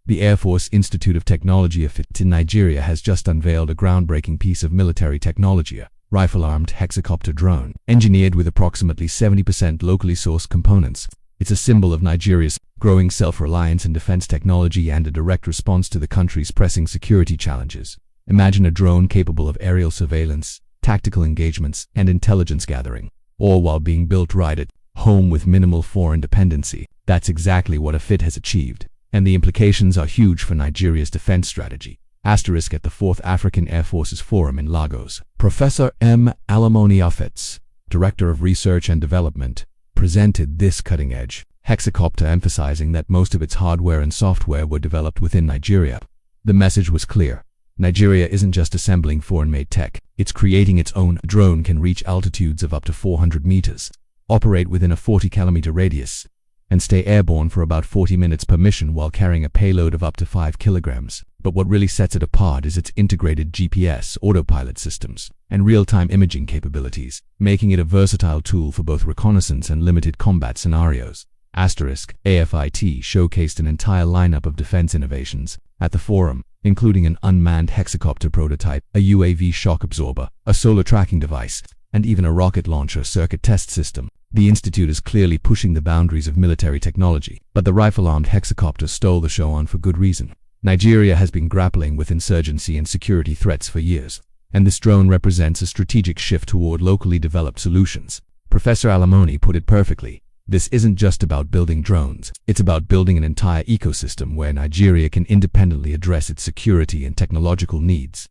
The Air Force Institute of Technology AFIT in Nigeria has just unveiled a groundbreaking piece of military technology, a rifle-armed hexacopter drone, engineered with approximately 70% locally sourced components. It's a symbol of Nigeria's growing self-reliance in defense technology and a direct response to the country's pressing security challenges. Imagine a drone capable of aerial surveillance, tactical engagements, and intelligence gathering, all while being built right at home with minimal foreign dependency. That's exactly what AFIT has achieved, and the implications are huge for Nigeria's defense strategy. At the 4th African Air Forces Forum in Lagos, Professor Alimony, AFIT's Director of Research and Development, presented this cutting-edge hexacopter, emphasizing that most of its hardware and software were developed within Nigeria. The message was clear. Nigeria isn't just assembling foreign-made tech, it's creating its own. A drone can reach altitudes of up to 400 meters, operate within a 40-kilometer radius, and stay airborne for about 40 minutes per mission while carrying a payload of up to 5 kilograms. But what really sets it apart is its integrated GPS, autopilot systems, and real-time imaging capabilities, making it a versatile tool for both reconnaissance and limited combat scenarios. AFIT showcased an entire lineup of defense innovations at the forum, including an unmanned hexacopter prototype, a UAV shock absorber, a solar tracking device, and even a rocket launcher circuit test system. The institute is clearly pushing the boundaries of military technology, but the rifle-armed hexacopter stole the show on for good reason. Nigeria has been grappling with insurgency and security threats for years, and this drone represents a strategic shift toward locally developed solutions. Professor Alimony put it perfectly. This isn't just about building drones, it's about building an entire ecosystem where Nigeria can independently address its security and technological needs.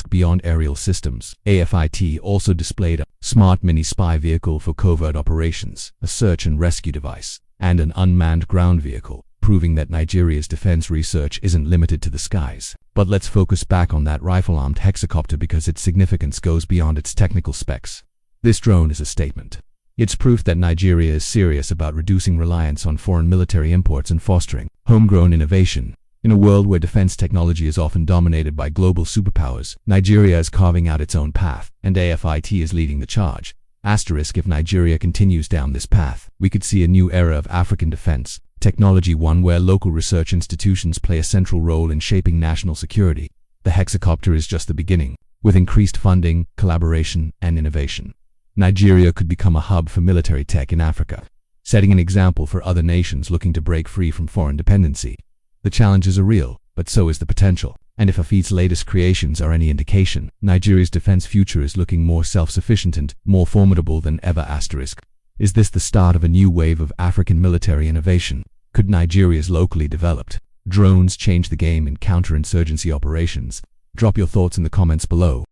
Beyond aerial systems, AFIT also displayed a smart mini-spy vehicle for covert operations, a search and rescue device, and an unmanned ground vehicle, proving that Nigeria's defense research isn't limited to the skies. But let's focus back on that rifle-armed hexacopter because its significance goes beyond its technical specs. This drone is a statement. It's proof that Nigeria is serious about reducing reliance on foreign military imports and fostering homegrown innovation. In a world where defense technology is often dominated by global superpowers, Nigeria is carving out its own path, and AFIT is leading the charge. If Nigeria continues down this path, we could see a new era of African defense technology, one where local research institutions play a central role in shaping national security. The hexacopter is just the beginning. With increased funding, collaboration, and innovation, Nigeria could become a hub for military tech in Africa, setting an example for other nations looking to break free from foreign dependency. The challenges are real, but so is the potential. And if AFIT's latest creations are any indication, Nigeria's defense future is looking more self-sufficient and more formidable than ever. Is this the start of a new wave of African military innovation? Could Nigeria's locally developed drones change the game in counterinsurgency operations? Drop your thoughts in the comments below.